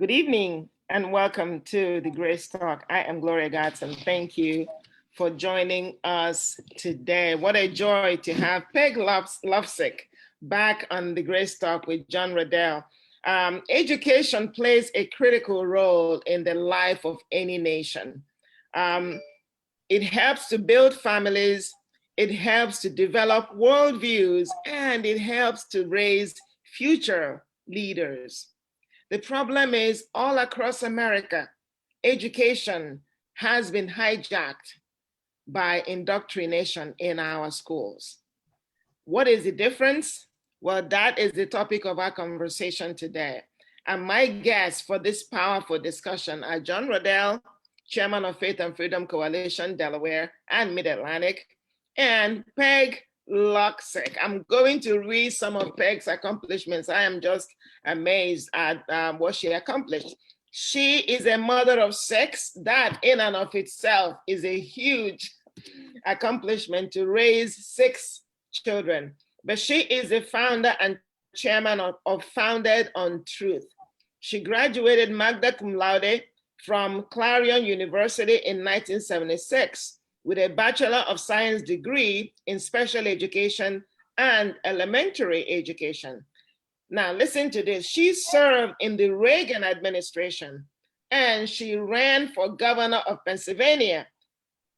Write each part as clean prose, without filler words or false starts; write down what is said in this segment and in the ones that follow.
Good evening and welcome to the Grace Talk. I am Gloria Gatson. Thank you for joining us today. What a joy to have Peg Lovesick back on the Grace Talk with John Riddell. Education plays a critical role in the life of any nation. It helps to build families, it helps to develop worldviews, and it helps to raise future leaders. The problem is all across America, education has been hijacked by indoctrination in our schools. What is the difference? Well, that is the topic of our conversation today. And my guests for this powerful discussion are John Riddell, Chairman of Faith and Freedom Coalition, Delaware and Mid-Atlantic, and Peg Lovesick. I'm going to read some of Peg's accomplishments. I am just amazed at what she accomplished. She is a mother of 6. That in and of itself is a huge accomplishment to raise 6 children. But she is the founder and chairman of Founded on Truth. She graduated magna cum laude from Clarion University in 1976 with a Bachelor of Science degree in special education and elementary education. Now listen to this. She served in the Reagan administration and she ran for governor of Pennsylvania.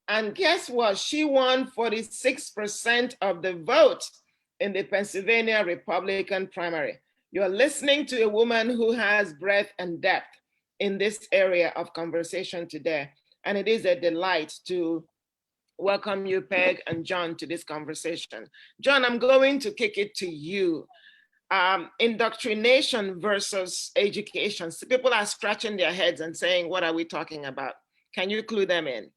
And guess what? She won 46% of the vote in the Pennsylvania Republican primary. You're listening to a woman who has breadth and depth in this area of conversation today. And it is a delight to welcome you, Peg and John, to this conversation. John, I'm going to kick it to you. Indoctrination versus education. So people are scratching their heads and saying, what are we talking about? Can you clue them in?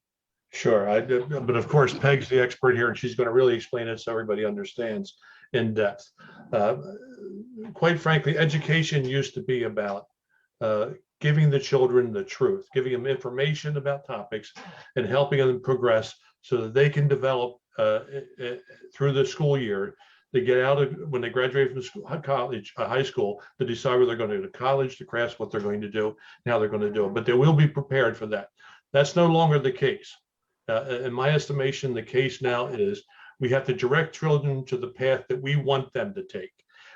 Sure, but of course, Peg's the expert here, and she's going to really explain it so everybody understands in depth. Quite frankly, education used to be about giving the children the truth, giving them information about topics and helping them progress so that they can develop through the school year to get out of, when they graduate from school, high school, to decide whether they're going to go to college, to grasp what they're going to do, and how they're going to do it. But they will be prepared for that. That's no longer the case. In my estimation, the case now is we have to direct children to the path that we want them to take.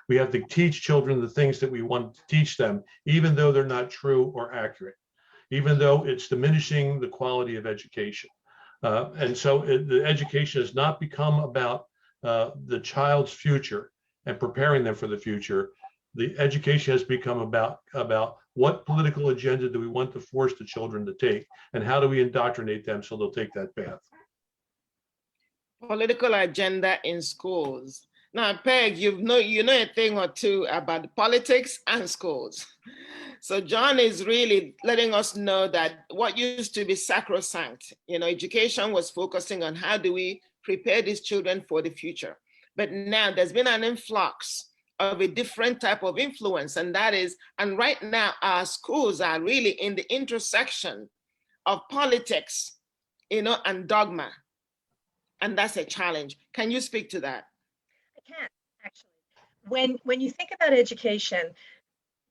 We have to teach children the things that we want to teach them, even though they're not true or accurate, even though it's diminishing the quality of education. And so the education has not become about the child's future and preparing them for the future. The education has become about what political agenda do we want to force the children to take, and how do we indoctrinate them so they'll take that path. Political agenda in schools. Now, Peg, you know a thing or two about politics and schools. So John is really letting us know that what used to be sacrosanct, education was focusing on how do we prepare these children for the future. But now there's been an influx of a different type of influence, and that is, and right now our schools are really in the intersection of politics, and dogma. And that's a challenge. Can you speak to that? I can, actually. When you think about education,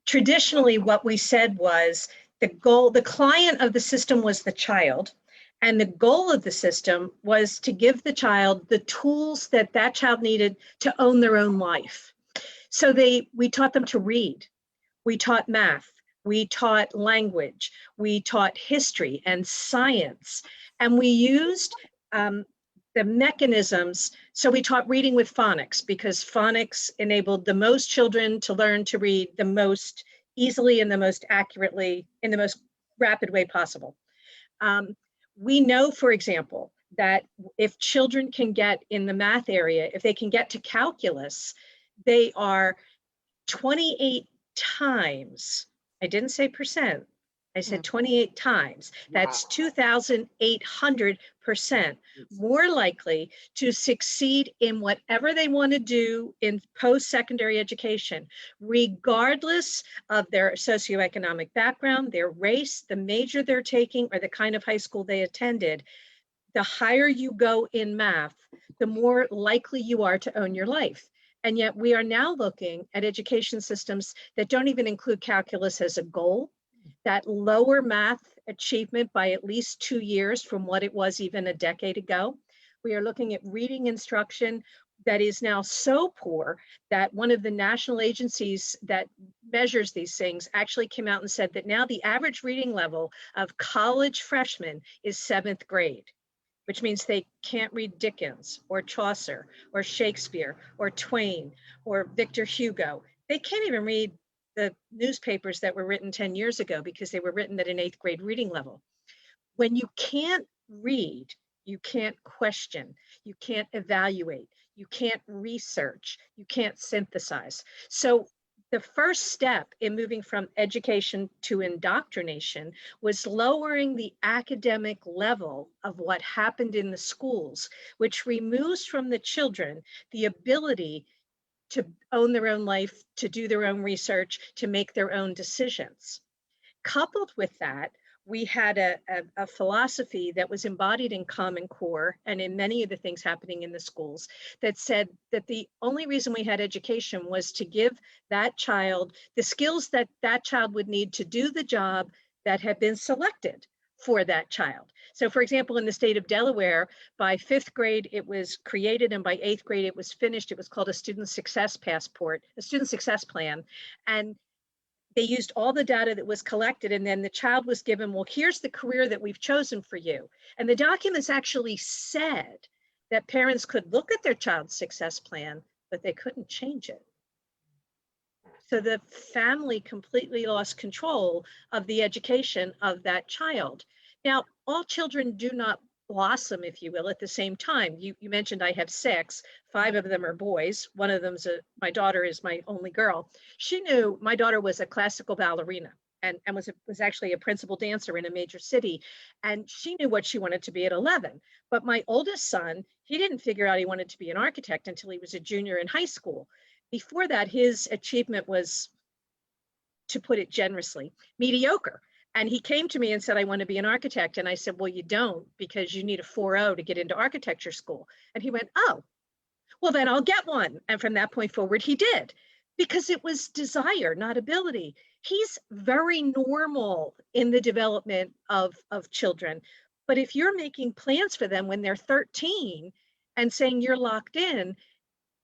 traditionally what we said was the client of the system was the child, and the goal of the system was to give the child the tools that child needed to own their own life. So we taught them to read, we taught math, we taught language, we taught history and science, and we used the mechanisms. So we taught reading with phonics, because phonics enabled the most children to learn to read the most easily and the most accurately in the most rapid way possible. We know, for example, that if children can get in the math area, if they can get to calculus, they are 28 times, I didn't say percent, I said 28 times. That's 2,800% more likely to succeed in whatever they want to do in post-secondary education, regardless of their socioeconomic background, their race, the major they're taking, or the kind of high school they attended. The higher you go in math, the more likely you are to own your life. And yet we are now looking at education systems that don't even include calculus as a goal. that lower math achievement by at least 2 years from what it was even a decade ago. We are looking at reading instruction that is now so poor that one of the national agencies that measures these things actually came out and said that now the average reading level of college freshmen is 7th grade, which means they can't read Dickens or Chaucer or Shakespeare or Twain or Victor Hugo. They can't even read the newspapers that were written 10 years ago because they were written at an 8th grade reading level. When you can't read, you can't question, you can't evaluate, you can't research, you can't synthesize. So the first step in moving from education to indoctrination was lowering the academic level of what happened in the schools, which removes from the children the ability to own their own life, to do their own research, to make their own decisions. Coupled with that, we had a philosophy that was embodied in Common Core and in many of the things happening in the schools that said that the only reason we had education was to give that child the skills that that child would need to do the job that had been selected for that child. So for example, in the state of Delaware, by 5th grade, it was created, and by 8th grade, it was finished. It was called a student success passport, a student success plan. And they used all the data that was collected, and then the child was given, well, here's the career that we've chosen for you. And the documents actually said that parents could look at their child's success plan, but they couldn't change it. So the family completely lost control of the education of that child. Now, all children do not blossom, if you will, at the same time. You mentioned I have 6, 5 of them are boys. One of them's my daughter is my only girl. She knew my daughter was a classical ballerina and was actually a principal dancer in a major city. And she knew what she wanted to be at 11. But my oldest son, he didn't figure out he wanted to be an architect until he was a junior in high school. Before that, his achievement was, to put it generously, mediocre. And he came to me and said, I want to be an architect. And I said, well, you don't, because you need a 4.0 to get into architecture school. And he went, oh, well, then I'll get one. And from that point forward, he did, because it was desire, not ability. He's very normal in the development of children. But if you're making plans for them when they're 13 and saying you're locked in,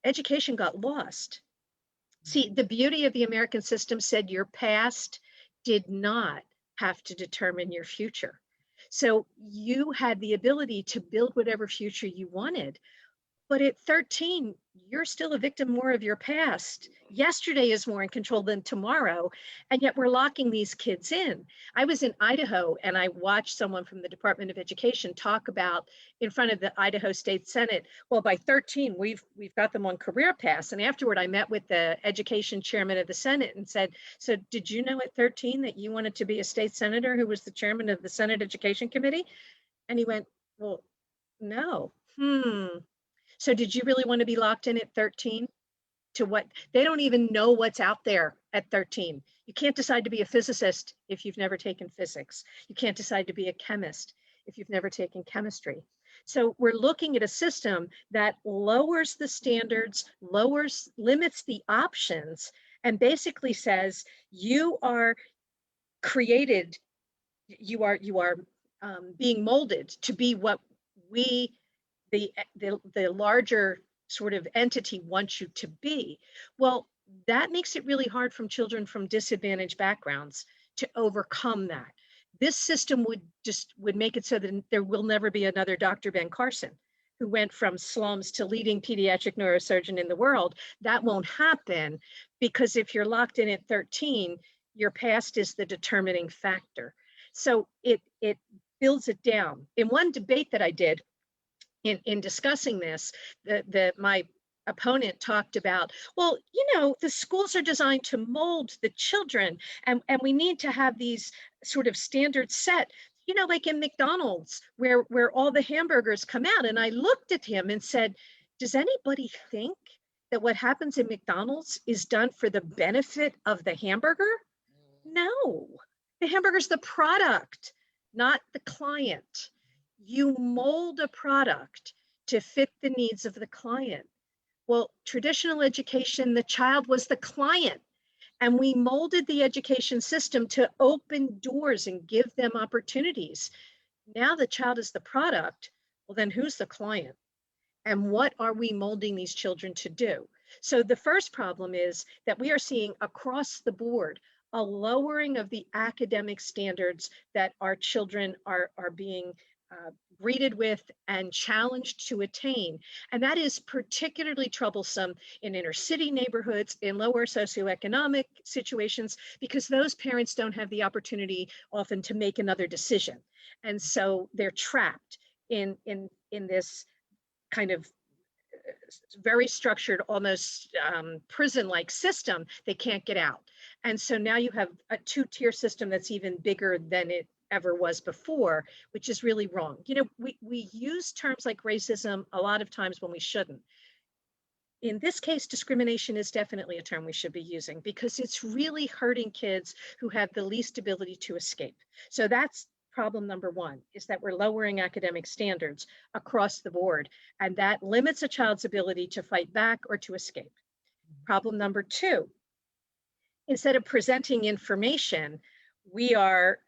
education got lost. See, the beauty of the American system said your past did not have to determine your future. So you had the ability to build whatever future you wanted. But at 13, you're still a victim more of your past. Yesterday is more in control than tomorrow, and yet we're locking these kids in. I was in Idaho, and I watched someone from the Department of Education talk about in front of the Idaho State Senate, well, by 13, we've got them on career paths. And afterward, I met with the education chairman of the Senate and said, so did you know at 13 that you wanted to be a state senator who was the chairman of the Senate Education Committee? And he went, well, no. So did you really want to be locked in at 13 to what? They don't even know what's out there at 13. You can't decide to be a physicist if you've never taken physics. You can't decide to be a chemist if you've never taken chemistry. So we're looking at a system that lowers the standards, limits the options, and basically says you are created, you are being molded to be what we, the larger sort of entity, wants you to be. Well, that makes it really hard for children from disadvantaged backgrounds to overcome that. This system would make it so that there will never be another Dr. Ben Carson, who went from slums to leading pediatric neurosurgeon in the world. That won't happen, because if you're locked in at 13, your past is the determining factor. So it builds it down. In one debate that I did, in discussing this, my opponent talked about, well, the schools are designed to mold the children, and we need to have these sort of standards set, like in McDonald's, where all the hamburgers come out. And I looked at him and said, does anybody think that what happens in McDonald's is done for the benefit of the hamburger? No, the hamburger's the product, not the client. You mold a product to fit the needs of the client. Well, traditional education, the child was the client. And we molded the education system to open doors and give them opportunities. Now the child is the product. Well, then who's the client? And what are we molding these children to do? So the first problem is that we are seeing across the board a lowering of the academic standards that our children are being greeted with and challenged to attain. And that is particularly troublesome in inner city neighborhoods, in lower socioeconomic situations, because those parents don't have the opportunity often to make another decision. And so they're trapped in this kind of very structured, almost prison-like system. They can't get out. And so now you have a two-tier system that's even bigger than it ever was before, which is really wrong. You know, we use terms like racism a lot of times when we shouldn't. In this case, discrimination is definitely a term we should be using, because it's really hurting kids who have the least ability to escape. So that's problem number one, is that we're lowering academic standards across the board, and that limits a child's ability to fight back or to escape. Problem number two, instead of presenting information, we are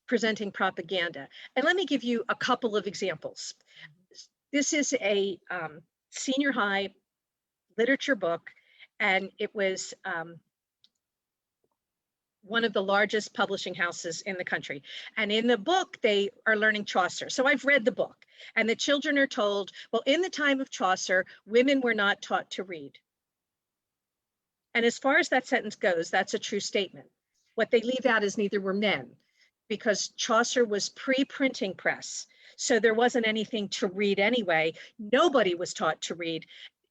presenting propaganda. And let me give you a couple of examples. This is a senior high literature book, and it was one of the largest publishing houses in the country. And in the book, they are learning Chaucer. So I've read the book, and the children are told, well, in the time of Chaucer, women were not taught to read. And as far as that sentence goes, that's a true statement. What they leave out is neither were men, because Chaucer was pre-printing press. So there wasn't anything to read anyway. Nobody was taught to read.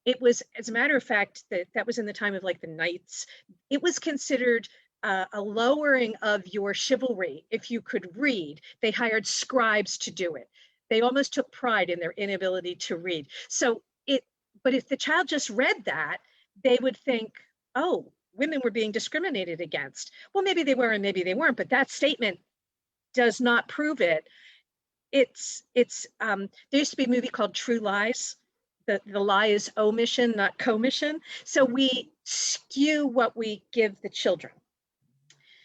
It was, as a matter of fact, that was in the time of like the knights. It was considered a lowering of your chivalry if you could read. They hired scribes to do it. They almost took pride in their inability to read. But if the child just read that, they would think, oh, women were being discriminated against. Well, maybe they were and maybe they weren't, but that statement does not prove it. There used to be a movie called True Lies. The lie is omission, not commission. So we skew what we give the children.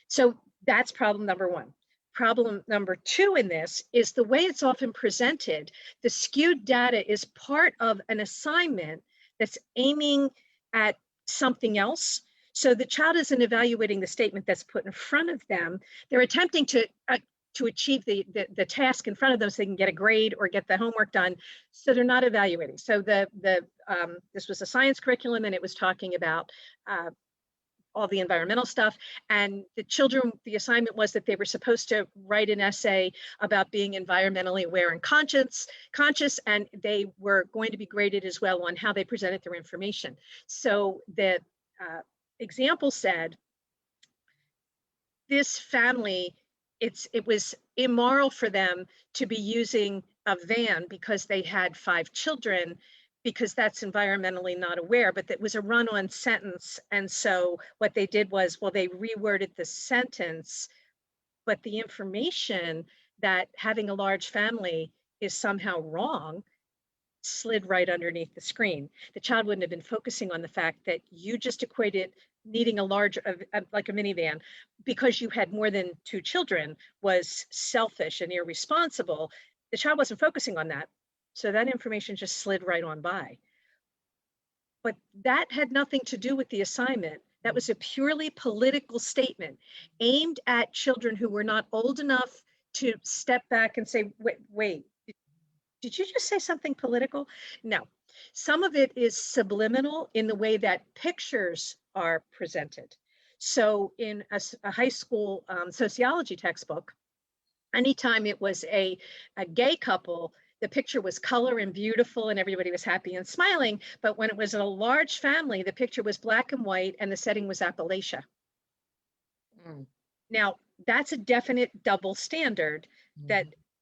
So that's problem number one. Problem number two in this is the way it's often presented. The skewed data is part of an assignment that's aiming at something else. So the child isn't evaluating the statement that's put in front of them. They're attempting to achieve the task in front of them so they can get a grade or get the homework done. So they're not evaluating. So this was a science curriculum, and it was talking about all the environmental stuff. And the children, the assignment was that they were supposed to write an essay about being environmentally aware and conscious, and they were going to be graded as well on how they presented their information. So the example said, this family, it was immoral for them to be using a van because they had 5 children, because that's environmentally not aware, but that was a run-on sentence. And so what they did was, well, they reworded the sentence, but the information that having a large family is somehow wrong slid right underneath the screen. The child wouldn't have been focusing on the fact that you just equated needing a large, like a minivan, because you had more than 2 children was selfish and irresponsible. The child wasn't focusing on that. So that information just slid right on by. But that had nothing to do with the assignment. That was a purely political statement aimed at children who were not old enough to step back and say, wait, did you just say something political? No. Some of it is subliminal in the way that pictures are presented. So in a high school sociology textbook, anytime it was a gay couple, the picture was color and beautiful and everybody was happy and smiling. But when it was a large family, the picture was black and white and the setting was Appalachia. Now, that's a definite double standard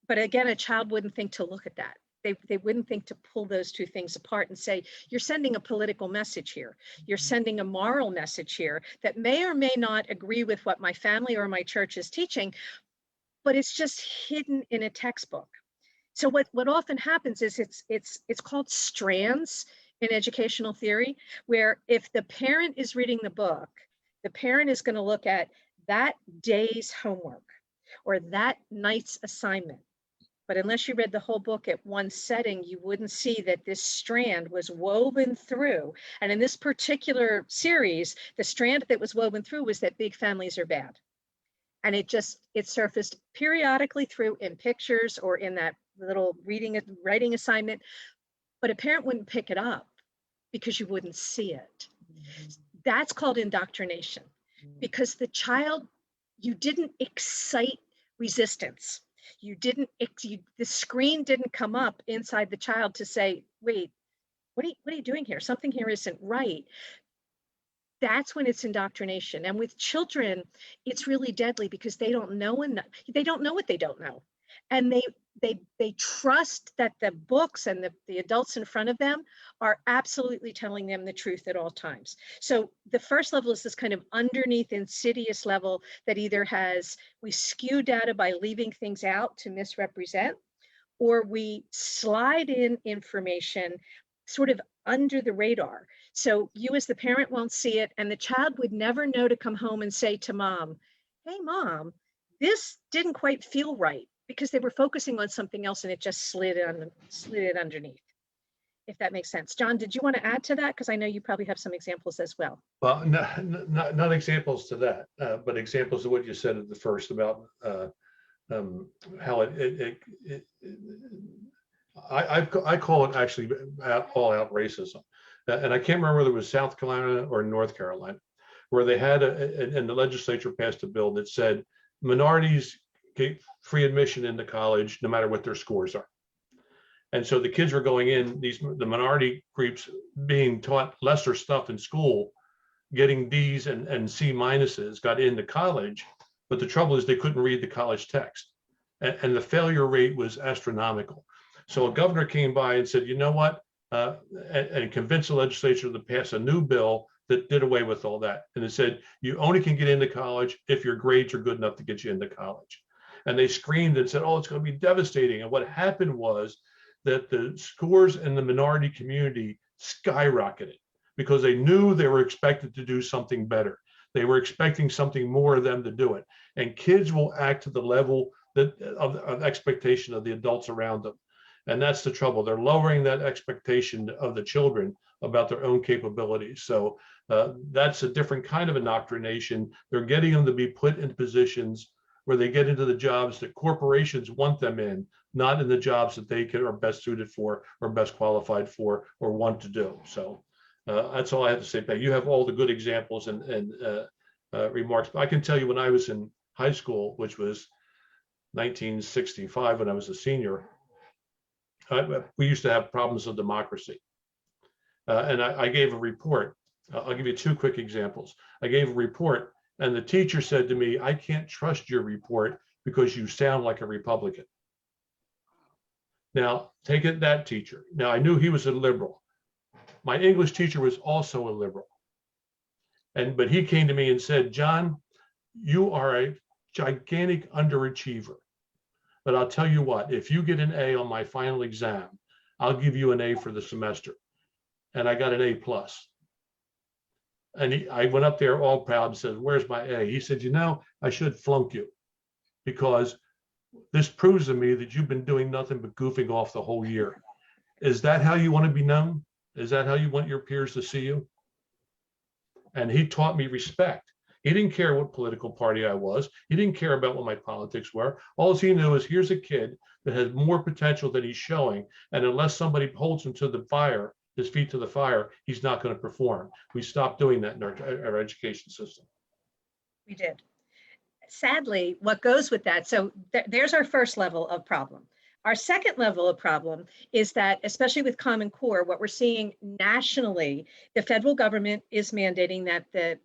but again, a child wouldn't think to look at that. They wouldn't think to pull those two things apart and say, you're sending a political message here. You're sending a moral message here that may or may not agree with what my family or my church is teaching, but it's just hidden in a textbook. So what often happens is it's called strands in educational theory, where if the parent is reading the book, The parent is going to look at that day's homework or that night's assignment. But unless you read the whole book at one setting, you wouldn't see that this strand was woven through. And in this particular series, the strand that was woven through was that big families are bad. And it surfaced periodically through in pictures or in that little writing assignment, but a parent wouldn't pick it up because you wouldn't see it. That's called indoctrination, because the child, you didn't excite resistance. The screen didn't come up inside the child to say, wait, what are you doing here? Something here isn't right. That's when it's indoctrination. And with children, it's really deadly because they don't know enough. They don't know what they don't know. And they trust that the books and the adults in front of them are absolutely telling them the truth at all times. So the first level is this kind of underneath insidious level that either we skew data by leaving things out to misrepresent, or we slide in information sort of under the radar. So you as the parent won't see it, and the child would never know to come home and say to mom, hey mom, this didn't quite feel right, because they were focusing on something else and it just slid it underneath, if that makes sense. John, did you want to add to that? Because I know you probably have some examples as well. Well, not examples to that, but examples of what you said at the first about how I call it actually all-out racism. And I can't remember whether it was South Carolina or North Carolina, where they had and the legislature passed a bill that said minorities get free admission into college no matter what their scores are. And so the kids were going in, the minority groups being taught lesser stuff in school, getting D's and C minuses, got into college. But the trouble is they couldn't read the college text. And the failure rate was astronomical. So a governor came by and said, you know what? And convinced the legislature to pass a new bill that did away with all that. And it said, you only can get into college if your grades are good enough to get you into college. And they screamed and said, oh, it's going to be devastating. And what happened was that the scores in the minority community skyrocketed because they knew they were expected to do something better. They were expecting something more of them to do it. And kids will act to the level of expectation of the adults around them. And that's the trouble. They're lowering that expectation of the children about their own capabilities. So that's a different kind of indoctrination. They're getting them to be put in positions where they get into the jobs that corporations want them in, not in the jobs that they are best suited for or best qualified for or want to do. So that's all I have to say, Peg. You have all the good examples and remarks. But I can tell you when I was in high school, which was 1965 when I was a senior, we used to have problems of democracy. And I gave a report. I'll give you two quick examples. I gave a report and the teacher said to me, I can't trust your report because you sound like a Republican. Now, take it that teacher. Now, I knew he was a liberal. My English teacher was also a liberal. But he came to me and said, John, you are a gigantic underachiever. But I'll tell you what, if you get an A on my final exam, I'll give you an A for the semester. And I got an A plus. And I went up there all proud and said, where's my A? He said, you know, I should flunk you because this proves to me that you've been doing nothing but goofing off the whole year. Is that how you want to be known? Is that how you want your peers to see you? And he taught me respect. He didn't care what political party I was. He didn't care about what my politics were. All he knew is here's a kid that has more potential than he's showing. And unless somebody holds him to the fire, his feet to the fire, he's not going to perform. We stopped doing that in our education system. We did. Sadly, what goes with that, so there's our first level of problem. Our second level of problem is that, especially with Common Core, what we're seeing nationally, the federal government is mandating that the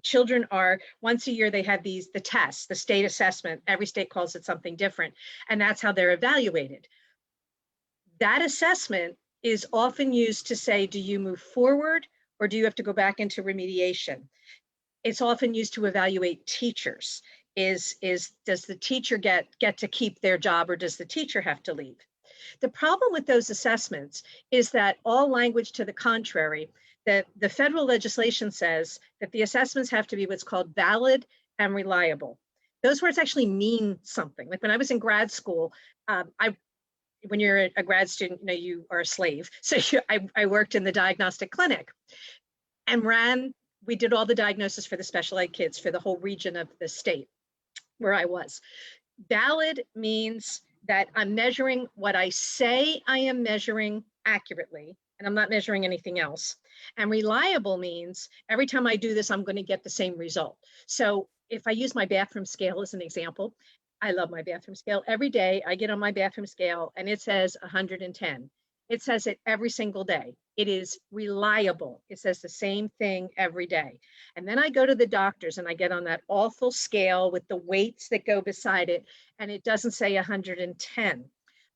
children are, once a year, they have the tests, the state assessment. Every state calls it something different, and that's how they're evaluated. That assessment is often used to say, do you move forward or do you have to go back into remediation? It's often used to evaluate teachers. Does the teacher get to keep their job or does the teacher have to leave? The problem with those assessments is that all language to the contrary The federal legislation says that the assessments have to be what's called valid and reliable. Those words actually mean something. Like when I was in grad school, when you're a grad student, you are a slave. So I worked in the diagnostic clinic and we did all the diagnosis for the special ed kids for the whole region of the state where I was. Valid means that I'm measuring what I say I am measuring accurately, and I'm not measuring anything else. And reliable means every time I do this, I'm going to get the same result. So if I use my bathroom scale as an example, I love my bathroom scale. Every day I get on my bathroom scale and it says 110. It says it every single day. It is reliable. It says the same thing every day. And then I go to the doctors and I get on that awful scale with the weights that go beside it, and it doesn't say 110.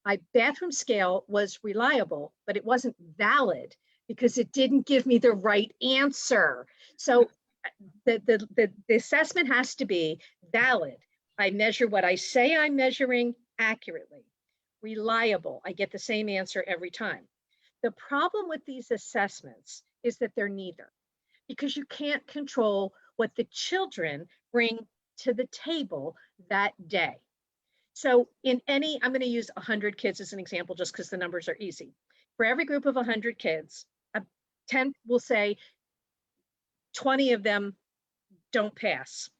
My bathroom scale was reliable, but it wasn't valid because it didn't give me the right answer. So the assessment has to be valid. I measure what I say I'm measuring accurately. Reliable, I get the same answer every time. The problem with these assessments is that they're neither, because you can't control what the children bring to the table that day. So I'm going to use 100 kids as an example just because the numbers are easy. For every group of 100 kids, 10 will say 20 of them don't pass.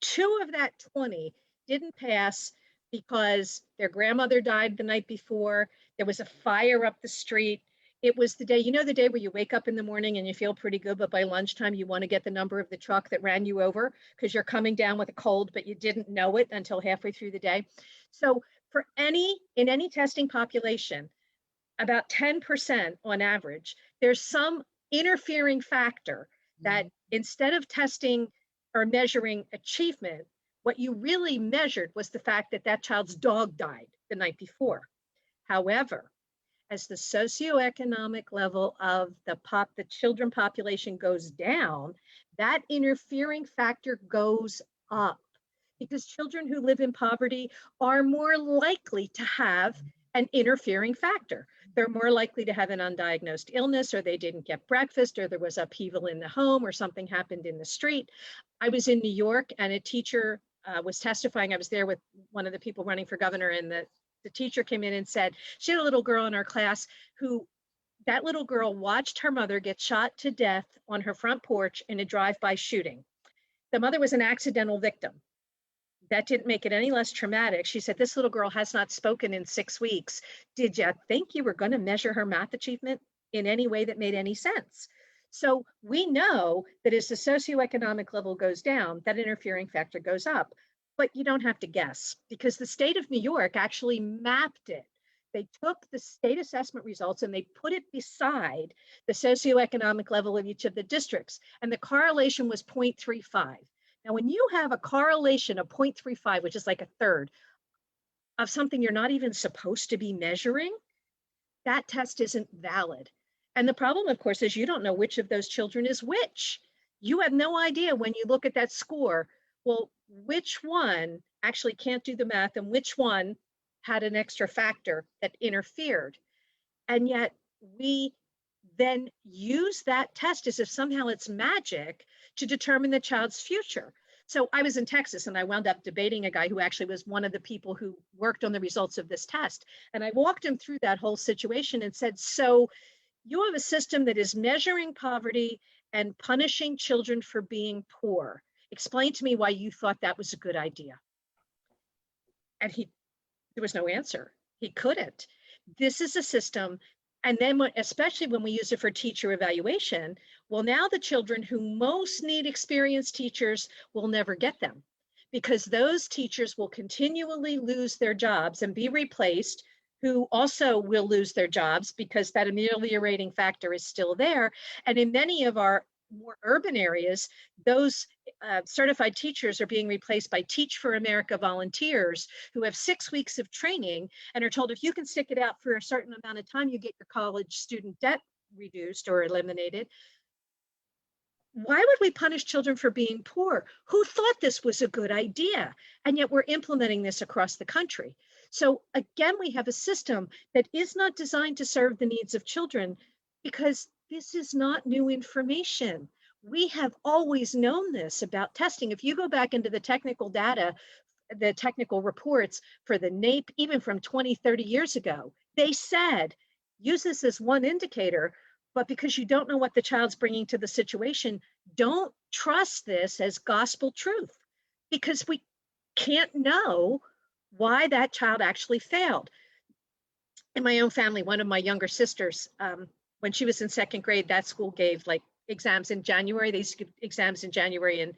2 of that 20 didn't pass because their grandmother died the night before. There was a fire up the street. It was the day, the day where you wake up in the morning and you feel pretty good, but by lunchtime you want to get the number of the truck that ran you over because you're coming down with a cold, but you didn't know it until halfway through the day. So in any testing population, about 10% on average, there's some interfering factor that instead of testing or measuring achievement, what you really measured was the fact that that child's dog died the night before. However, as the socioeconomic level of the children population goes down, that interfering factor goes up because children who live in poverty are more likely to have an interfering factor. They're more likely to have an undiagnosed illness, or they didn't get breakfast, or there was upheaval in the home, or something happened in the street. I was in New York and a teacher was testifying. I was there with one of the people running for governor, and the teacher came in and said she had a little girl in our class that little girl watched her mother get shot to death on her front porch in a drive-by shooting. The mother was an accidental victim. That didn't make it any less traumatic. She said, this little girl has not spoken in 6 weeks. Did you think you were going to measure her math achievement in any way that made any sense? So we know that as the socioeconomic level goes down, that interfering factor goes up. But you don't have to guess, because the state of New York actually mapped it. They took the state assessment results and they put it beside the socioeconomic level of each of the districts. And the correlation was 0.35. Now, when you have a correlation of 0.35, which is like a third of something you're not even supposed to be measuring, that test isn't valid. And the problem, of course, is you don't know which of those children is which. You have no idea when you look at that score, well, which one actually can't do the math and which one had an extra factor that interfered. And yet we then use that test as if somehow it's magic to determine the child's future. So I was in Texas and I wound up debating a guy who actually was one of the people who worked on the results of this test. And I walked him through that whole situation and said, so you have a system that is measuring poverty and punishing children for being poor. Explain to me why you thought that was a good idea. And there was no answer. He couldn't. This is a system. And then especially when we use it for teacher evaluation, well, now the children who most need experienced teachers will never get them, because those teachers will continually lose their jobs and be replaced, who also will lose their jobs because that ameliorating factor is still there. And in many of our more urban areas, those certified teachers are being replaced by Teach for America volunteers who have 6 weeks of training and are told if you can stick it out for a certain amount of time, you get your college student debt reduced or eliminated. Why would we punish children for being poor? Who thought this was a good idea? And yet we're implementing this across the country. So again, we have a system that is not designed to serve the needs of children, because This is not new information. We have always known this about testing. If you go back into the technical data, the technical reports for the NAEP, even from 20, 30 years ago, they said, use this as one indicator, but because you don't know what the child's bringing to the situation, don't trust this as gospel truth, because we can't know why that child actually failed. In my own family, one of my younger sisters, when she was in second grade, that school gave like exams in January. They used to give exams in January and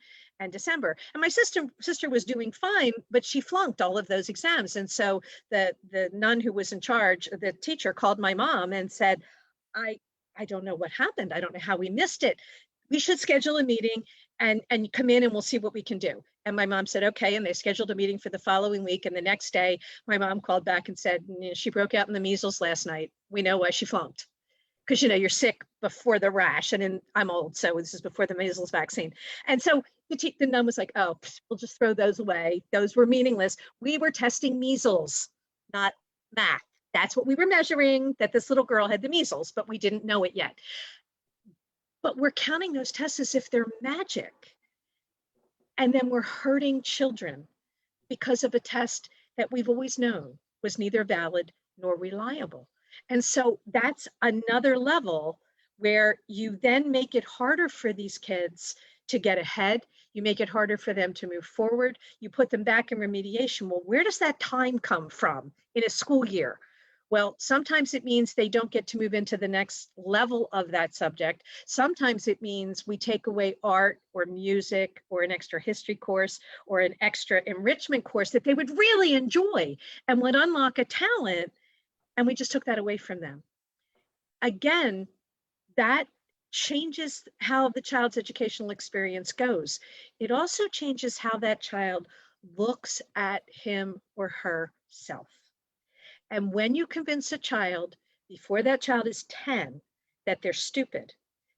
December. And my sister was doing fine, but she flunked all of those exams. And so the nun who was in charge, the teacher, called my mom and said, I don't know what happened. I don't know how we missed it. We should schedule a meeting and come in and we'll see what we can do. And my mom said, okay. And they scheduled a meeting for the following week. And the next day, my mom called back and said, she broke out in the measles last night. We know why she flunked. Because, you're sick before the rash. And I'm old, so this is before the measles vaccine. And so the nun was like, oh, we'll just throw those away. Those were meaningless. We were testing measles, not math. That's what we were measuring, that this little girl had the measles, but we didn't know it yet. But we're counting those tests as if they're magic. And then we're hurting children because of a test that we've always known was neither valid nor reliable. And so that's another level where you then make it harder for these kids to get ahead. You make it harder for them to move forward. You put them back in remediation. Well, where does that time come from in a school year? Well, sometimes it means they don't get to move into the next level of that subject. Sometimes it means we take away art or music or an extra history course or an extra enrichment course that they would really enjoy and would unlock a talent, and we just took that away from them. Again, that changes how the child's educational experience goes. It also changes how that child looks at him or herself. And when you convince a child before that child is 10 that they're stupid,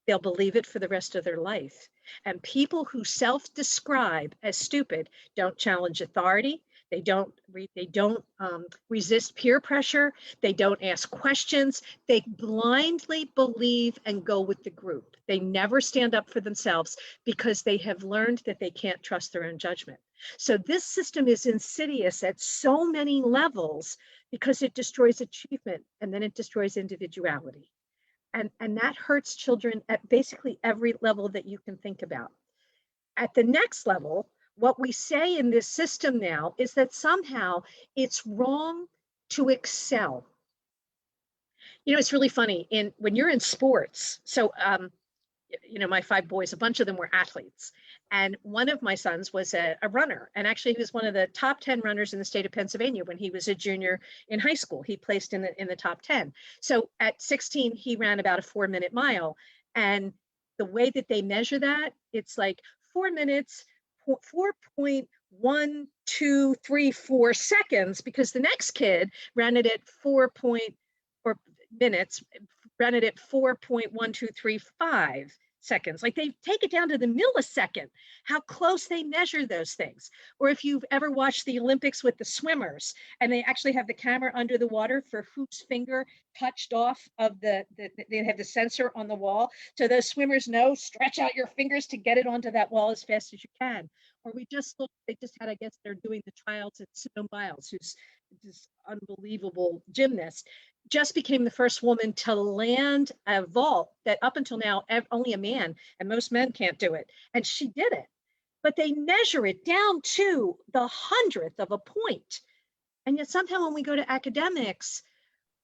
they'll believe it for the rest of their life. And people who self-describe as stupid don't challenge authority. They don't resist peer pressure. They don't ask questions. They blindly believe and go with the group. They never stand up for themselves because they have learned that they can't trust their own judgment. So this system is insidious at so many levels because it destroys achievement and then it destroys individuality. And that hurts children at basically every level that you can think about. At the next level, what we say in this system now is that somehow it's wrong to excel. It's really funny when you're in sports. So, my 5 boys, a bunch of them were athletes. And one of my sons was a runner. And actually, he was one of the top 10 runners in the state of Pennsylvania when he was a junior in high school. He placed in the top 10. So at 16, he ran about a 4-minute mile. And the way that they measure that, it's like 4 minutes, 4.1234 seconds, because the next kid ran it at 4.1235 seconds. Like they take it down to the millisecond, how close they measure those things. Or if you've ever watched the Olympics with the swimmers, and they actually have the camera under the water for whose finger touched off of they have the sensor on the wall. So those swimmers know, stretch out your fingers to get it onto that wall as fast as you can. Or they just had, I guess they're doing the trials at Simone Biles, who's this unbelievable gymnast, just became the first woman to land a vault that up until now only a man, and most men can't do it, and she did it. But they measure it down to the 100th of a point. And yet somehow when we go to academics,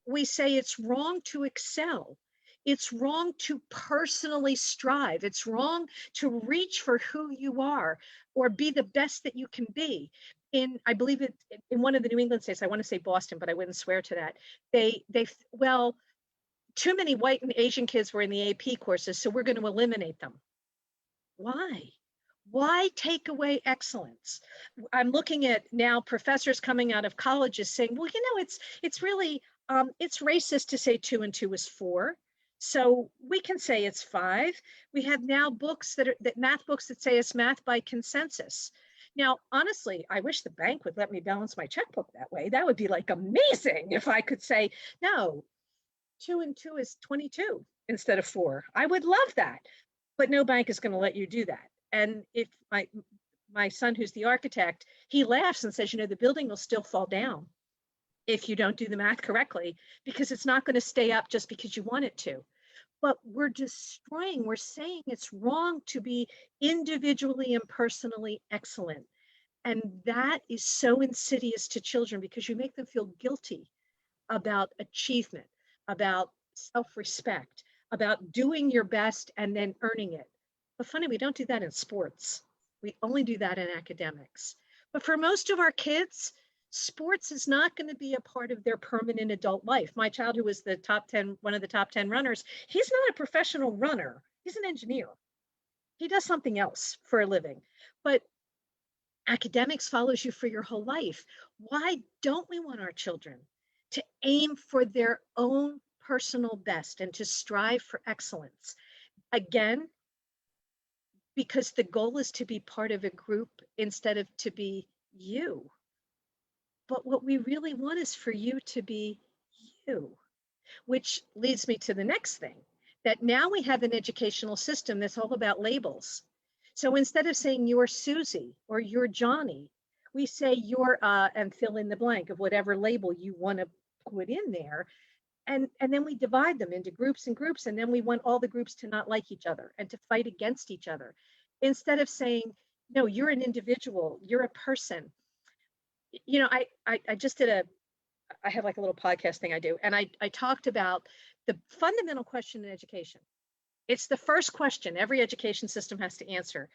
we say it's wrong to excel. It's wrong to personally strive. It's wrong to reach for who you are or be the best that you can be. I believe it in one of the New England states, I want to say Boston, but I wouldn't swear to that. Too many white and Asian kids were in the AP courses, so we're going to eliminate them. Why? Why take away excellence? I'm looking at now professors coming out of colleges saying, well, it's really, it's racist to say 2 and 2 is 4. So we can say it's 5. We have now math books that say it's math by consensus. Now, honestly, I wish the bank would let me balance my checkbook that way. That would be like amazing if I could say, no, 2 and 2 is 22. instead of 4. I would love that, but no bank is going to let you do that. And if my son, who's the architect, he laughs and says, the building will still fall down if you don't do the math correctly, because it's not going to stay up just because you want it to. But we're saying it's wrong to be individually and personally excellent. And that is so insidious to children, because you make them feel guilty about achievement, about self-respect, about doing your best and then earning it. But funny, we don't do that in sports. We only do that in academics. But for most of our kids, sports is not going to be a part of their permanent adult life. My child, who was one of the top 10 runners, he's not a professional runner. He's an engineer. He does something else for a living. But academics follows you for your whole life. Why don't we want our children to aim for their own personal best and to strive for excellence? Again, because the goal is to be part of a group instead of to be you. But what we really want is for you to be you, which leads me to the next thing, that now we have an educational system that's all about labels. So instead of saying you're Susie or you're Johnny, we say you're and fill in the blank of whatever label you want to put in there. And then we divide them into groups and groups. And then we want all the groups to not like each other and to fight against each other. Instead of saying, no, you're an individual, you're a person. I just I have like a little podcast thing I do. And I talked about the fundamental question in education. It's the first question every education system has to answer.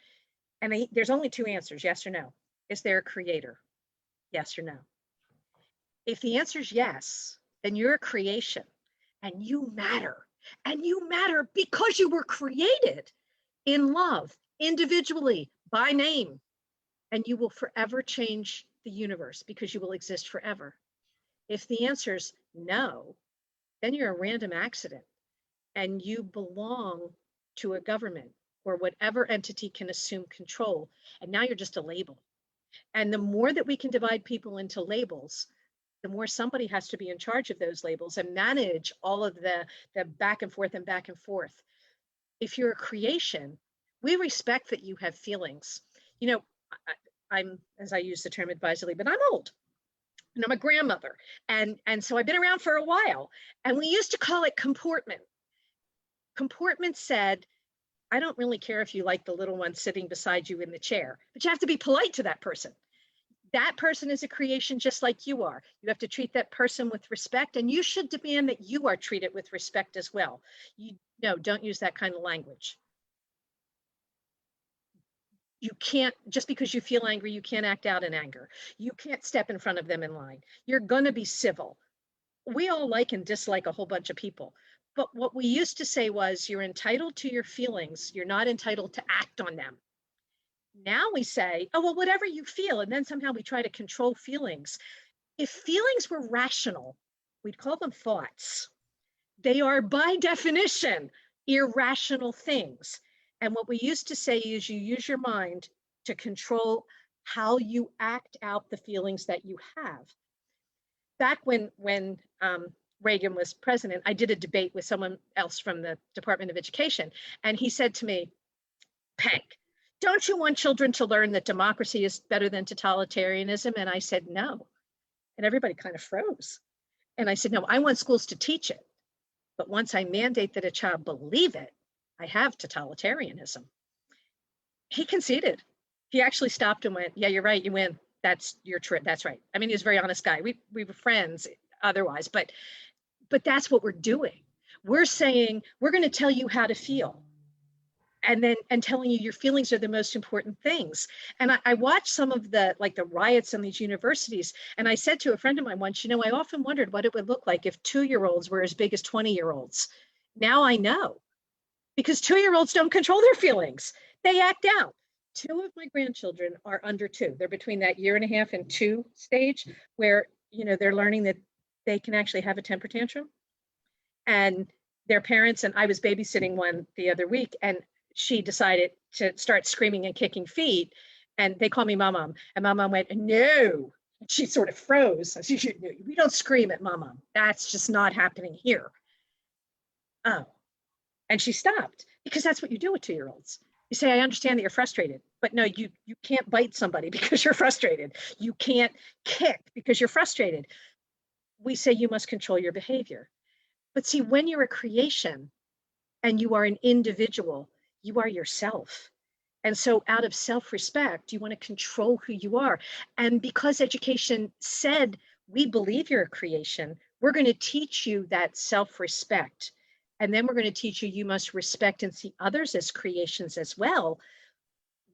And there's only 2 answers, yes or no. Is there a creator? Yes or no. If the answer is yes, then you're a creation and you matter. And you matter because you were created in love, individually, by name. And you will forever change the universe because you will exist forever. If the answer is no, then you're a random accident and you belong to a government or whatever entity can assume control. And now you're just a label. And the more that we can divide people into labels, the more somebody has to be in charge of those labels and manage all of the back and forth and back and forth. If you're a creation, we respect that you have feelings. I'm, as I use the term advisedly, but I'm old. And I'm a grandmother. And so I've been around for a while. And we used to call it comportment. Comportment said, I don't really care if you like the little one sitting beside you in the chair, but you have to be polite to that person. That person is a creation just like you are. You have to treat that person with respect, and you should demand that you are treated with respect as well. Don't use that kind of language. You can't, just because you feel angry, you can't act out in anger. You can't step in front of them in line. You're going to be civil. We all like and dislike a whole bunch of people. But what we used to say was, you're entitled to your feelings. You're not entitled to act on them. Now we say, oh, well, whatever you feel. And then somehow we try to control feelings. If feelings were rational, we'd call them thoughts. They are by definition irrational things. And what we used to say is you use your mind to control how you act out the feelings that you have. Back when Reagan was president, I did a debate with someone else from the Department of Education. And he said to me, Peg, don't you want children to learn that democracy is better than totalitarianism? And I said, no. And everybody kind of froze. And I said, no, I want schools to teach it. But once I mandate that a child believe it, I have totalitarianism. He conceded. He actually stopped and went, yeah, you're right, you win. That's right. I mean, he was a very honest guy. We were friends otherwise, but that's what we're doing. We're saying, we're going to tell you how to feel. And telling you your feelings are the most important things. And I watched some of the riots in these universities. And I said to a friend of mine once, I often wondered what it would look like if 2-year-olds were as big as 20-year-olds. Now I know, because 2-year-olds don't control their feelings. They act out. 2 of my grandchildren are under 2. They're between that 1.5 and 2 stage where, they're learning that they can actually have a temper tantrum. And their parents, and I was babysitting one the other week, and she decided to start screaming and kicking feet, and they call me Mom. And Mom went, no. She sort of froze. I said, we don't scream at Mom. That's just not happening here. Oh, And she stopped, because that's what you do with 2-year-olds. You say, I understand that you're frustrated, but no, you can't bite somebody because you're frustrated. You can't kick because you're frustrated. We say you must control your behavior. But see, when you're a creation and you are an individual, you are yourself. And so out of self-respect, you want to control who you are. And because education said, we believe you're a creation, we're going to teach you that self-respect. And then we're going to teach you, you must respect and see others as creations as well.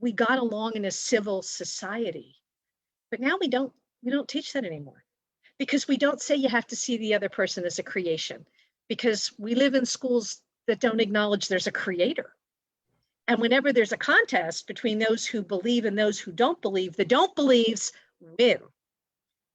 We got along in a civil society, but now we don't teach that anymore, because we don't say you have to see the other person as a creation, because we live in schools that don't acknowledge there's a creator. And whenever there's a contest between those who believe and those who don't believe, the don't believes win,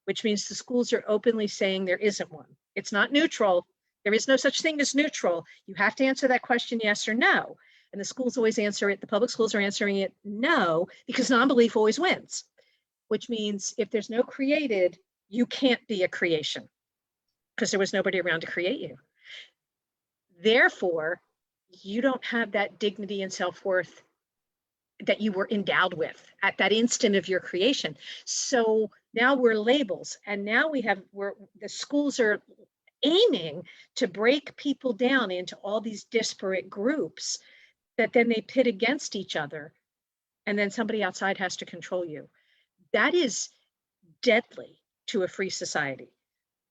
which means the schools are openly saying there isn't one. It's not neutral. There is no such thing as neutral. You have to answer that question yes or no. And the schools always answer it, the public schools are answering it no, because non-belief always wins, which means if there's no created, you can't be a creation because there was nobody around to create you. Therefore, you don't have that dignity and self-worth that you were endowed with at that instant of your creation. So now we're labels, and now the schools are aiming to break people down into all these disparate groups that then they pit against each other, and then somebody outside has to control you. That is deadly to a free society,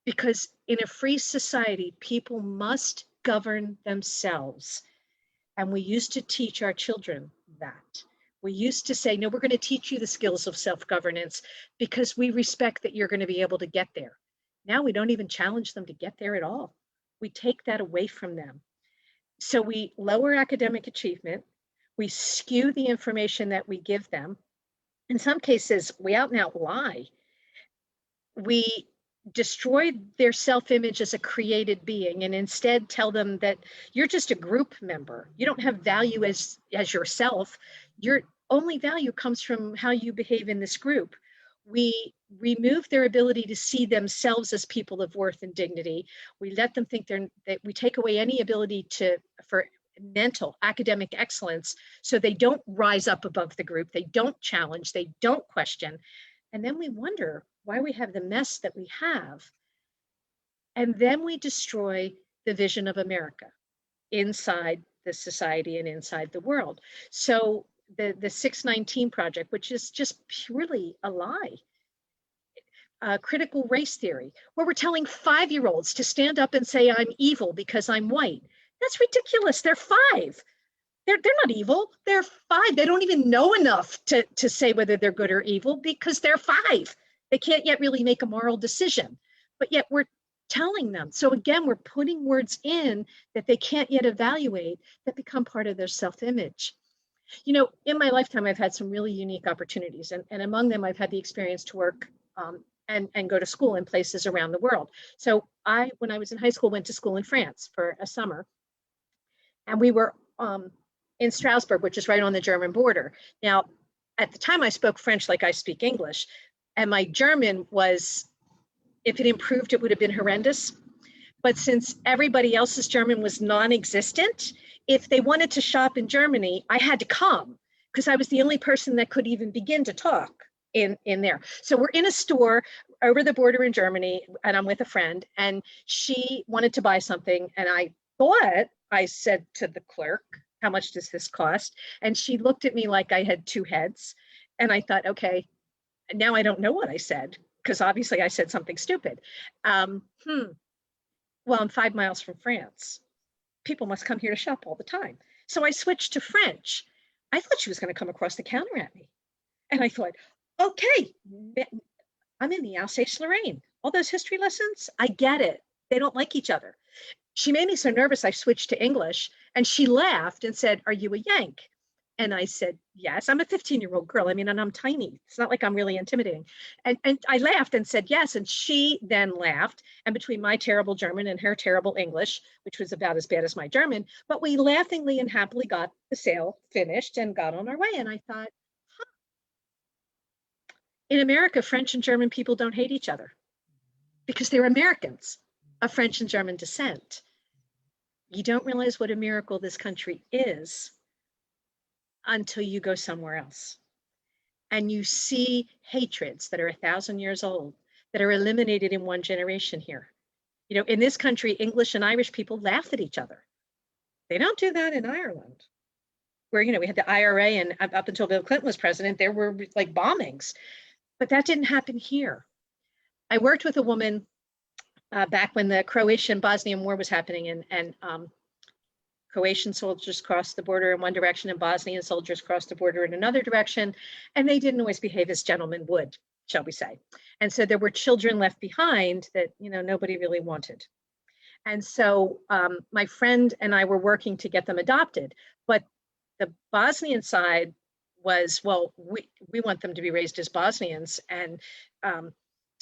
because in a free society, people must govern themselves. And we used to teach our children that. We used to say, no, we're going to teach you the skills of self-governance because we respect that you're going to be able to get there. Now we don't even challenge them to get there at all. We take that away from them. So we lower academic achievement. We skew the information that we give them. In some cases, we out and out lie. We destroy their self-image as a created being and instead tell them that you're just a group member. You don't have value as yourself. Your only value comes from how you behave in this group. We remove their ability to see themselves as people of worth and dignity. We let them think that we take away any ability for mental academic excellence, so they don't rise up above the group, they don't challenge, they don't question. And then we wonder why we have the mess that we have. And then we destroy the vision of America inside the society and inside the world. So the 619 Project, which is just purely a lie, critical race theory, where we're telling 5-year-olds to stand up and say, I'm evil because I'm white. That's ridiculous. They're 5. They're not evil. They're 5. They don't even know enough to say whether they're good or evil because they're 5. They can't yet really make a moral decision, but yet we're telling them. So again, we're putting words in that they can't yet evaluate that become part of their self-image. You know, in my lifetime, I've had some really unique opportunities, and among them, I've had the experience to work and go to school in places around the world. So when I was in high school, went to school in France for a summer, and we were in Strasbourg, which is right on the German border. Now, at the time, I spoke French like I speak English, and my German was, if it improved, it would have been horrendous. But since everybody else's German was non-existent, if they wanted to shop in Germany, I had to come because I was the only person that could even begin to talk in there. So we're in a store over the border in Germany, and I'm with a friend, and she wanted to buy something, and I said to the clerk, how much does this cost? And she looked at me like I had 2 heads. And I thought, okay, now I don't know what I said, because obviously I said something stupid. Well, I'm 5 miles from France. People must come here to shop all the time. So I switched to French. I thought she was going to come across the counter at me. And I thought, okay, I'm in the Alsace-Lorraine. All those history lessons, I get it. They don't like each other. She made me so nervous, I switched to English, and she laughed and said, are you a Yank? And I said, yes, I'm a 15-year-old girl. I mean, and I'm tiny. It's not like I'm really intimidating. And I laughed and said, yes. And she then laughed. And between my terrible German and her terrible English, which was about as bad as my German, but we laughingly and happily got the sale finished and got on our way. And I thought, in America, French and German people don't hate each other because they're Americans of French and German descent. You don't realize what a miracle this country is until you go somewhere else. And you see hatreds that are 1,000 years old that are eliminated in one generation here. You know, in this country, English and Irish people laugh at each other. They don't do that in Ireland, where, you know, we had the IRA, and up until Bill Clinton was president, there were like bombings. But that didn't happen here. I worked with a woman back when the Croatian-Bosnian War was happening, and Croatian soldiers crossed the border in one direction and Bosnian soldiers crossed the border in another direction, and they didn't always behave as gentlemen would, shall we say. And so there were children left behind that, you know, nobody really wanted. And so my friend and I were working to get them adopted, but the Bosnian side was, well, we want them to be raised as Bosnians, and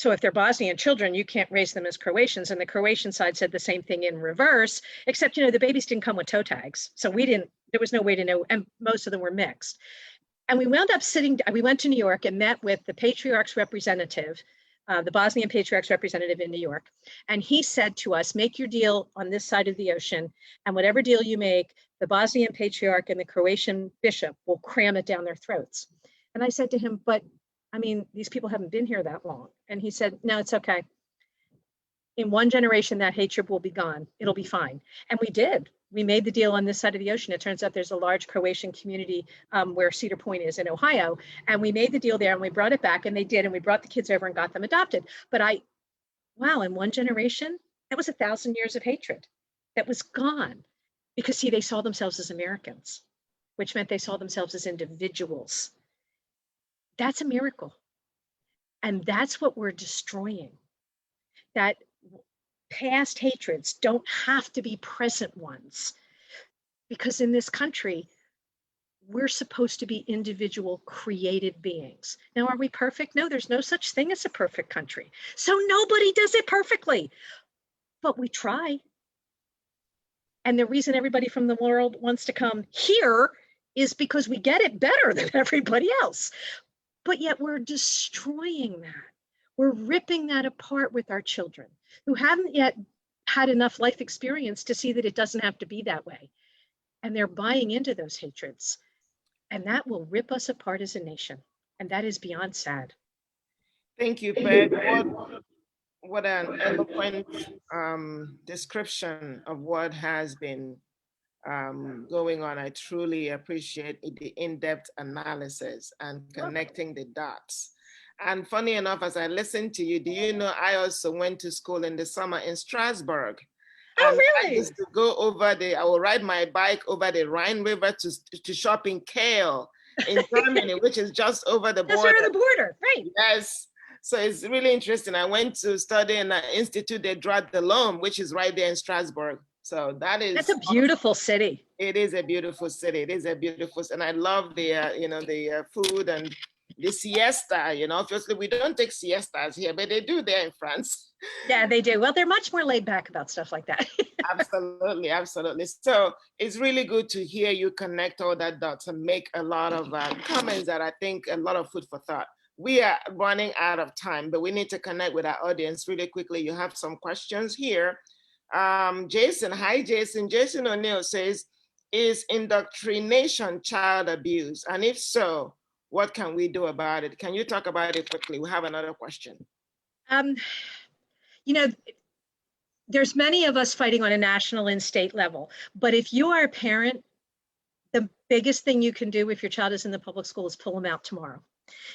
so if they're Bosnian children, you can't raise them as Croatians. And the Croatian side said the same thing in reverse, except, you know, the babies didn't come with toe tags. So there was no way to know, and most of them were mixed. And we wound up we went to New York and met with the patriarch's representative, the Bosnian patriarch's representative in New York. And he said to us, make your deal on this side of the ocean, and whatever deal you make, the Bosnian patriarch and the Croatian bishop will cram it down their throats. And I said to him, but I mean, these people haven't been here that long. And he said, no, it's okay. In one generation, that hatred will be gone. It'll be fine. And we did. We made the deal on this side of the ocean. It turns out there's a large Croatian community where Cedar Point is in Ohio. And we made the deal there and we brought it back, and they did. And we brought the kids over and got them adopted. But wow, in one generation, that was 1,000 years of hatred that was gone. Because see, they saw themselves as Americans, which meant they saw themselves as individuals. That's a miracle. And that's what we're destroying. That past hatreds don't have to be present ones. Because in this country, we're supposed to be individual created beings. Now, are we perfect? No, there's no such thing as a perfect country. So nobody does it perfectly. But we try. And the reason everybody from the world wants to come here is because we get it better than everybody else. But yet we're destroying that. We're ripping that apart with our children who haven't yet had enough life experience to see that it doesn't have to be that way. And they're buying into those hatreds. And that will rip us apart as a nation. And that is beyond sad. Thank you, Peg. What an eloquent description of what has been going on. I truly appreciate the in-depth analysis and connecting the dots. And funny enough, as I listened to you, do you know I also went to school in the summer in Strasbourg. Oh, really? I used to go I will ride my bike over the Rhine River to shop in Kiel in Germany, which is just over the border. Just over the border, right? Yes. So it's really interesting. I went to study in the Institut des Droits de l'Homme, which is right there in Strasbourg. So that's a beautiful city. It is a beautiful city. It is a beautiful, and I love the food and the siesta. You know, obviously we don't take siestas here, but they do there in France. Yeah, they do. Well, they're much more laid back about stuff like that. Absolutely, absolutely. So it's really good to hear you connect all that dots and make a lot of comments that I think a lot of food for thought. We are running out of time, but we need to connect with our audience really quickly. You have some questions here. Jason, hi, Jason. Jason O'Neill says, is indoctrination child abuse? And if so, what can we do about it? Can you talk about it quickly? We have another question. You know, there's many of us fighting on a national and state level, but if you are a parent, the biggest thing you can do if your child is in the public school is pull them out tomorrow.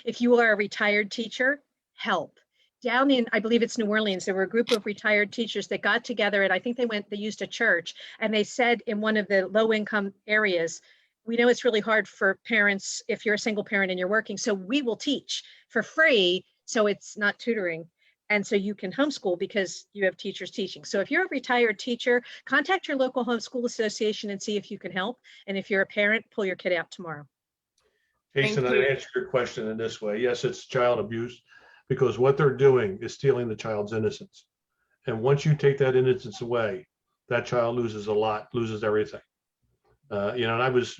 If you are a retired teacher, help. Down in, I believe it's New Orleans, there were a group of retired teachers that got together, and I think they used a church, and they said in one of the low-income areas, we know it's really hard for parents if you're a single parent and you're working, so we will teach for free, so it's not tutoring. And so you can homeschool because you have teachers teaching. So if you're a retired teacher, contact your local homeschool association and see if you can help. And if you're a parent, pull your kid out tomorrow. Jason, I answer your question in this way. Yes, it's child abuse because what they're doing is stealing the child's innocence. And once you take that innocence away, that child loses a lot, loses everything. And I was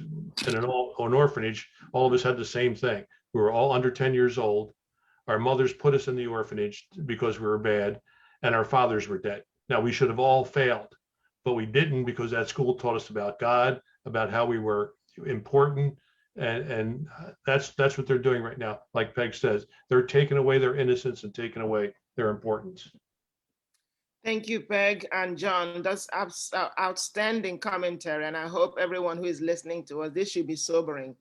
in an orphanage. All of us had the same thing. We were all under 10 years old. Our mothers put us in the orphanage because we were bad, and our fathers were dead. Now, we should have all failed, but we didn't because that school taught us about God, about how we were important. And that's what they're doing right now. Like Peg says, they're taking away their innocence and taking away their importance. Thank you, Peg and John. That's outstanding commentary. And I hope everyone who is listening to us, this should be sobering.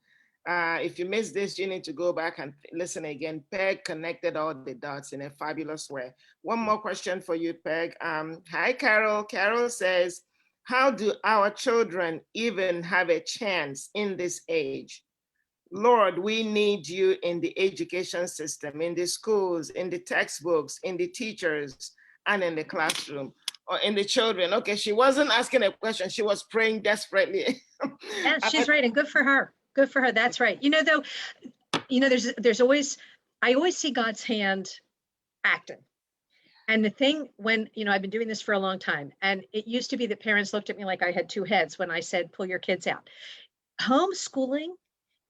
If you missed this, you need to go back and listen again. Peg connected all the dots in a fabulous way. One more question for you, Peg. Hi, Carol. Carol says, how do our children even have a chance in this age? Lord, we need you in the education system, in the schools, in the textbooks, in the teachers, and in the classroom, or in the children. Okay, she wasn't asking a question. She was praying desperately. Yeah, she's right. And good for her. Good for her. That's right. Though, there's always, I always see God's hand acting. And the thing when, I've been doing this for a long time, and it used to be that parents looked at me like I had two heads when I said, pull your kids out. Homeschooling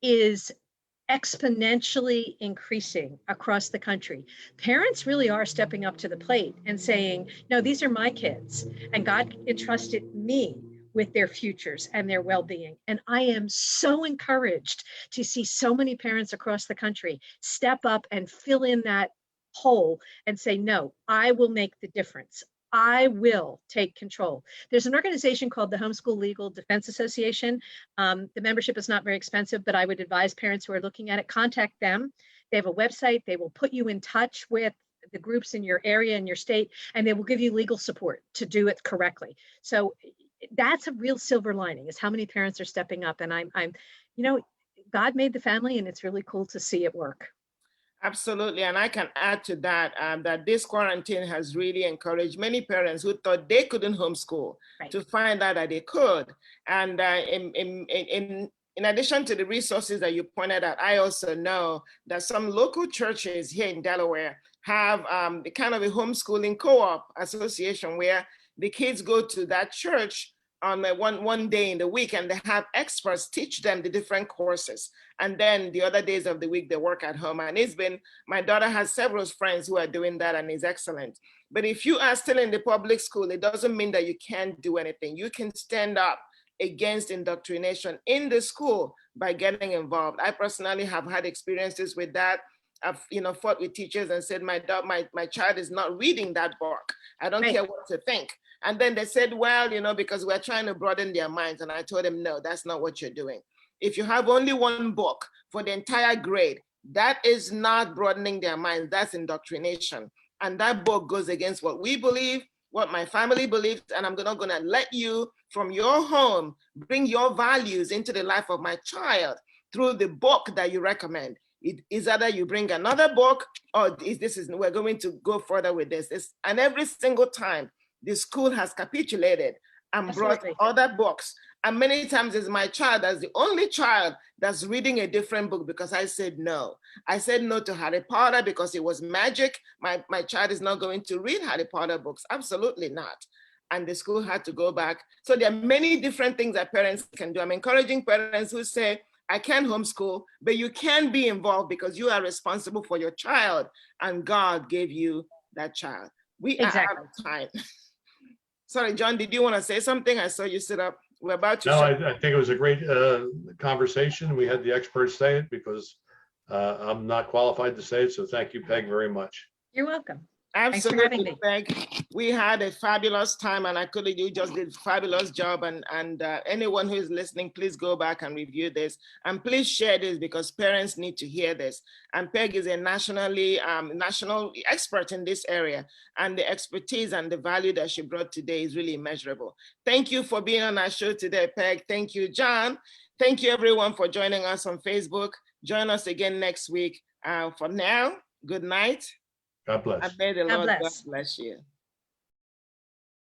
is exponentially increasing across the country. Parents really are stepping up to the plate and saying, no, these are my kids, and God entrusted me with their futures and their well-being. And I am so encouraged to see so many parents across the country step up and fill in that hole and say, no, I will make the difference. I will take control. There's an organization called the Homeschool Legal Defense Association. The membership is not very expensive, but I would advise parents who are looking at it, contact them. They have a website. They will put you in touch with the groups in your area and your state, and they will give you legal support to do it correctly. So that's a real silver lining, is how many parents are stepping up. And I'm God made the family, and it's really cool to see it work. Absolutely. And I can add to that, that this quarantine has really encouraged many parents who thought they couldn't homeschool to find out that they could. And in addition to the resources that you pointed out, I also know that some local churches here in Delaware have the kind of a homeschooling co-op association where the kids go to that church on one day in the week, and they have experts teach them the different courses. And then the other days of the week, they work at home. And my daughter has several friends who are doing that, and it's excellent. But if you are still in the public school, it doesn't mean that you can't do anything. You can stand up against indoctrination in the school by getting involved. I personally have had experiences with that. I've fought with teachers and said, my child is not reading that book. I don't care what to think. And then they said, well, because we're trying to broaden their minds. And I told them, no, that's not what you're doing. If you have only one book for the entire grade, that is not broadening their minds. That's indoctrination. And that book goes against what we believe, what my family believes. And I'm not going to let you from your home bring your values into the life of my child through the book that you recommend. It is either you bring another book, or we're going to go further with this. And every single time, the school has capitulated and brought other books. And many times it's my child that's the only child that's reading a different book because I said no. I said no to Harry Potter because it was magic. My child is not going to read Harry Potter books. Absolutely not. And the school had to go back. So there are many different things that parents can do. I'm encouraging parents who say, I can't homeschool, but you can be involved because you are responsible for your child and God gave you that child. We are out of time. Sorry, John, did you want to say something? I saw you sit up. We're about to. No, I think it was a great conversation. We had the experts say it because I'm not qualified to say it. So thank you, Peg, very much. You're welcome. Absolutely, Peg. We had a fabulous time, and you just did a fabulous job. And anyone who is listening, please go back and review this, and please share this because parents need to hear this. And Peg is a national expert in this area, and the expertise and the value that she brought today is really immeasurable. Thank you for being on our show today, Peg. Thank you, John. Thank you, everyone, for joining us on Facebook. Join us again next week. For now, good night. God bless. And may the Lord God bless you.